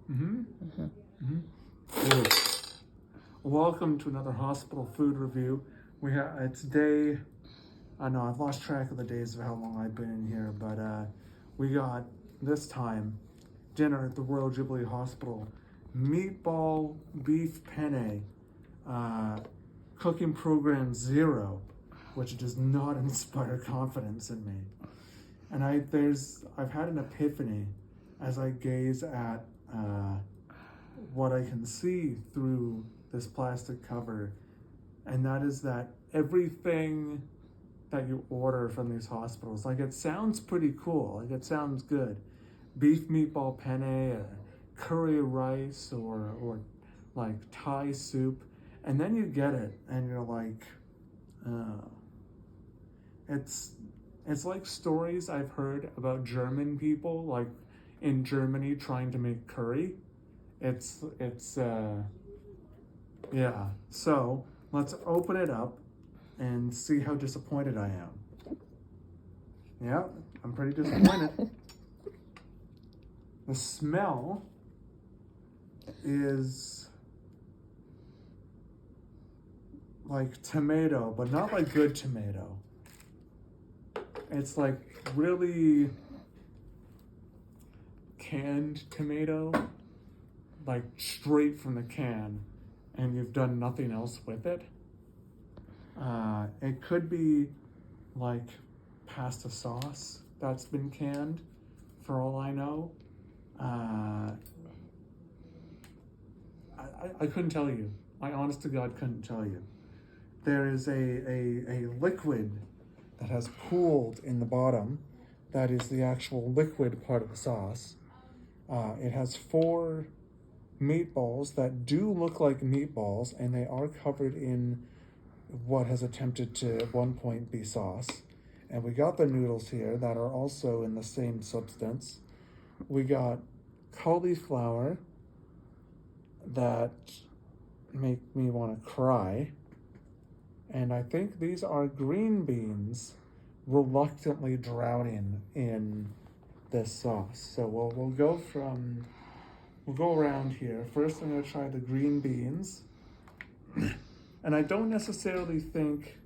Mm-hmm. Mm-hmm. Mm-hmm. Welcome to another hospital food review. It's day. I know I've lost track of the days of how long I've been in here, but we got this time dinner at the Royal Jubilee Hospital. Meatball beef penne, cooking program 0, which does not inspire confidence in me. And I've had an epiphany as I gaze at what I can see through this plastic cover, and that is that everything that you order from these hospitals, like, it sounds pretty cool, like, it sounds good. Beef meatball penne, or curry rice, or like Thai soup, and then you get it and you're like, it's like stories I've heard about German people, like in Germany, trying to make curry. Yeah. So let's open it up and see how disappointed I am. Yeah, I'm pretty disappointed. The smell is like tomato, but not like good tomato. It's like really canned tomato, like straight from the can, and you've done nothing else with it. It could be like pasta sauce that's been canned, for all I know. I couldn't tell you. I honest to God couldn't tell you. There is a liquid that has pooled in the bottom. That is the actual liquid part of the sauce. It has 4 meatballs that do look like meatballs, and they are covered in what has attempted to at one point be sauce. And we got the noodles here that are also in the same substance. We got cauliflower that make me want to cry. And I think these are green beans reluctantly drowning in this sauce. So we'll go around here. First, I'm going to try the green beans. And I don't necessarily think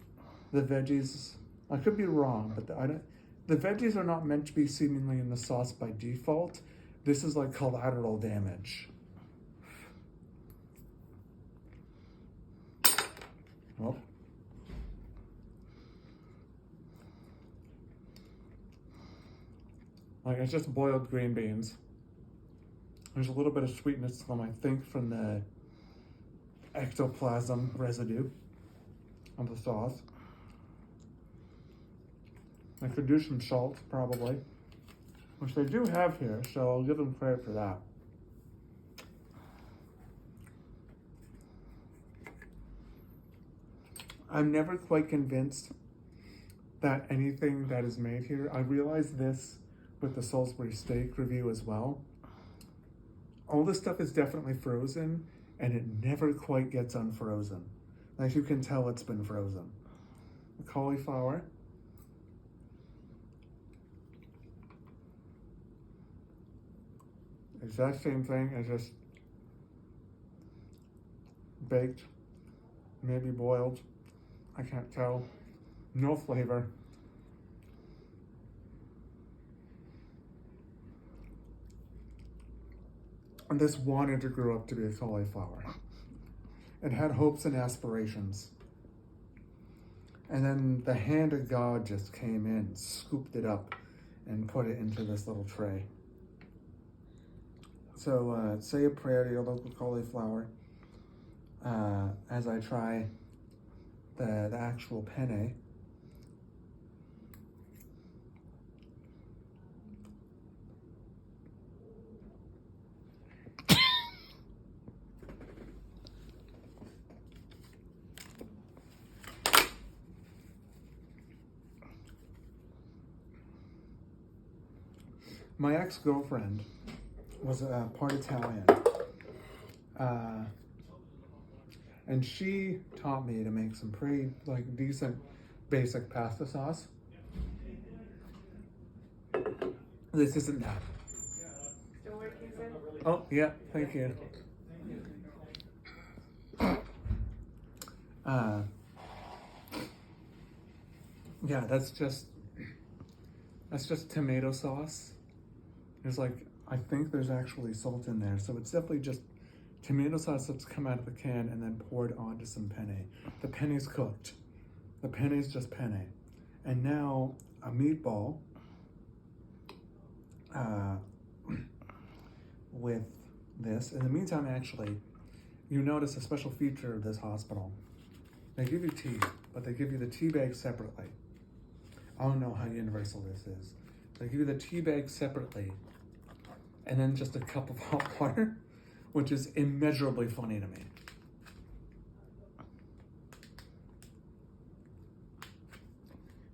the veggies, I could be wrong, but the veggies are not meant to be seemingly in the sauce by default. This is like collateral damage. Well, like, it's just boiled green beans. There's a little bit of sweetness to them, I think, from the ectoplasm residue of the sauce. I could do some salt, probably, which they do have here, so I'll give them credit for that. I'm never quite convinced that anything that is made here, I realized this with the Salisbury steak review as well. All this stuff is definitely frozen, and it never quite gets unfrozen. Like, you can tell it's been frozen. The cauliflower. Exact same thing, as just baked, maybe boiled. I can't tell. No flavor. And this wanted to grow up to be a cauliflower. It had hopes and aspirations. And then the hand of God just came in, scooped it up, and put it into this little tray. So say a prayer to your local cauliflower as I try the actual penne. My ex-girlfriend was part Italian, and she taught me to make some pretty decent basic pasta sauce. This isn't that. Oh, yeah, thank you. Yeah, that's just tomato sauce. There's like, I think there's actually salt in there, so it's definitely just tomato sauce that's come out of the can and then poured onto some penne. The penne's cooked. The penne's just penne. And now a meatball with this. In the meantime, actually, you notice a special feature of this hospital. They give you tea, but they give you the tea bag separately. I don't know how universal this is. They give you the tea bag separately, and then just a cup of hot water, which is immeasurably funny to me.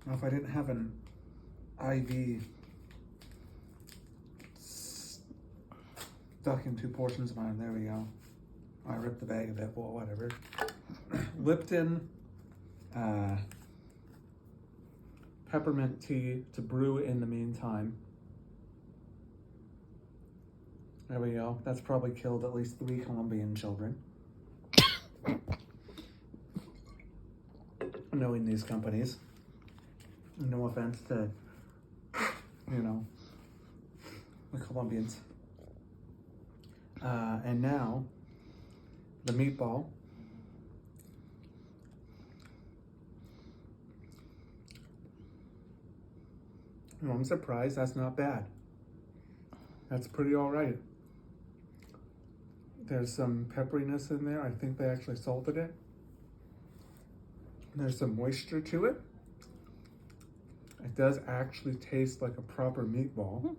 Now, if I didn't have an IV stuck in 2 portions of mine, there we go. I ripped the bag of it, well, whatever. Lipton peppermint tea to brew in the meantime. There we go. That's probably killed at least 3 Colombian children. Knowing these companies. No offense to, you know, the Colombians. And now, the meatball. You know, I'm surprised that's not bad. That's pretty all right. There's some pepperiness in there. I think they actually salted it. There's some moisture to it. It does actually taste like a proper meatball.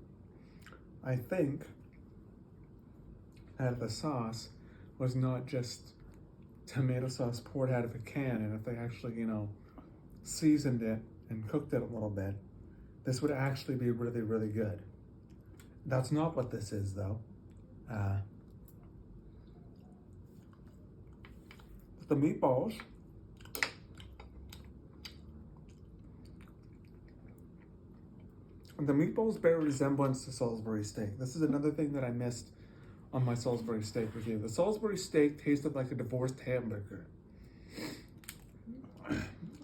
I think that the sauce was not just tomato sauce poured out of a can, and if they actually, you know, seasoned it and cooked it a little bit, this would actually be really, really good. That's not what this is, though. The meatballs, bear a resemblance to Salisbury steak. This is another thing that I missed on my Salisbury steak review. The Salisbury steak tasted like a divorced hamburger.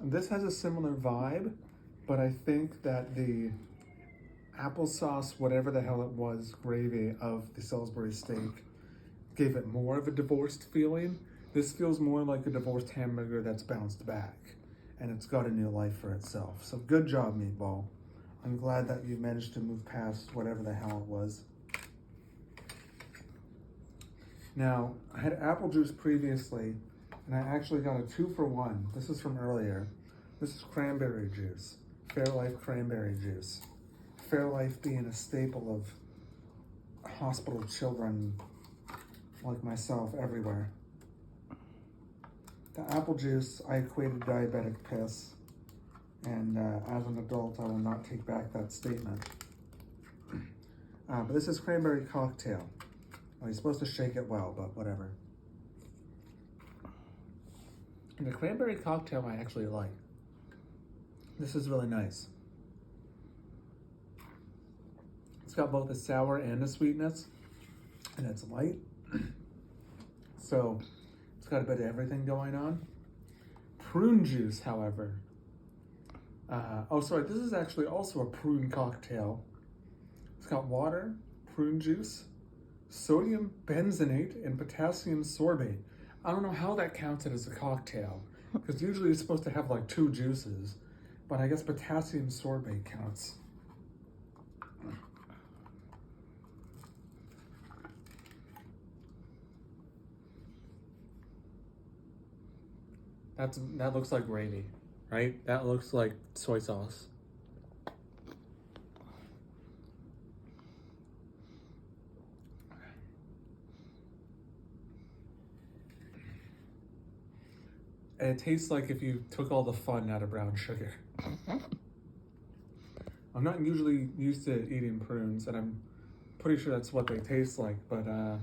This has a similar vibe, but I think that the applesauce, whatever the hell it was, gravy of the Salisbury steak gave it more of a divorced feeling. This feels more like a divorced hamburger that's bounced back, and it's got a new life for itself. So good job, Meatball. I'm glad that you managed to move past whatever the hell it was. Now, I had apple juice previously, and I actually got a 2-for-1. This is from earlier. This is cranberry juice, Fairlife cranberry juice. Fairlife being a staple of hospital children like myself everywhere. The apple juice, I equated diabetic piss, and as an adult, I will not take back that statement. But this is cranberry cocktail. Well, you're supposed to shake it well, but whatever. And the cranberry cocktail I actually like. This is really nice. It's got both the sour and the sweetness, and it's light. So it's got a bit of everything going on. Prune juice, however. This is actually also a prune cocktail. It's got water, prune juice, sodium benzenate, and potassium sorbate. I don't know how that counted as a cocktail, because usually it's supposed to have like 2 juices, but I guess potassium sorbate counts. That looks like gravy, right? That looks like soy sauce. And it tastes like if you took all the fun out of brown sugar. I'm not usually used to eating prunes, and I'm pretty sure that's what they taste like, but no,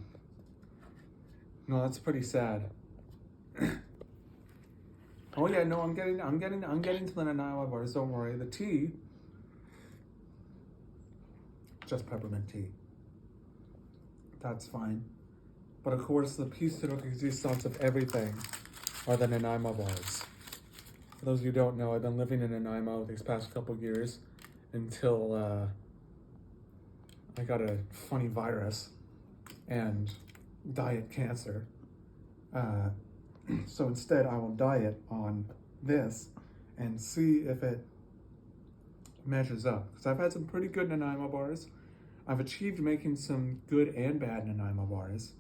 that's pretty sad. Oh yeah, no, I'm getting to the Nanawa bars, don't worry. The tea, just peppermint tea. that's fine. But of course, the piece de resistance of everything are the Nanaimo bars. For those of you who don't know, I've been living in Nanaimo these past couple years until I got a funny virus and diet cancer. So instead, I will diet on this and see if it measures up. Because I've had some pretty good Nanaimo bars. I've achieved making some good and bad Nanaimo bars.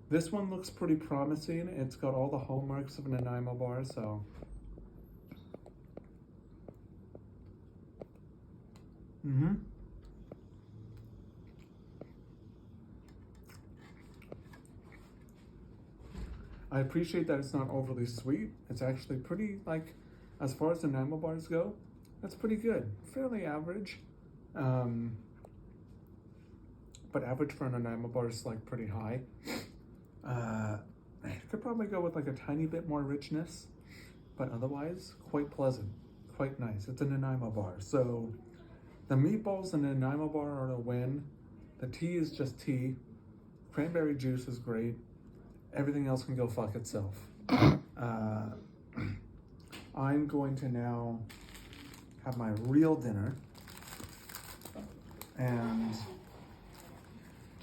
This one looks pretty promising. It's got all the hallmarks of a Nanaimo bar, so. I appreciate that it's not overly sweet. It's actually pretty, like, as far as the Nanaimo bars go, that's pretty good. Fairly average. But average for a Nanaimo bar is, like, pretty high. Could probably go with, like, a tiny bit more richness, but otherwise, quite pleasant, quite nice. It's a Nanaimo bar. So, the meatballs in the Nanaimo bar are a win. The tea is just tea. Cranberry juice is great. Everything else can go fuck itself. I'm going to now have my real dinner and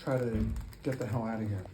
try to get the hell out of here.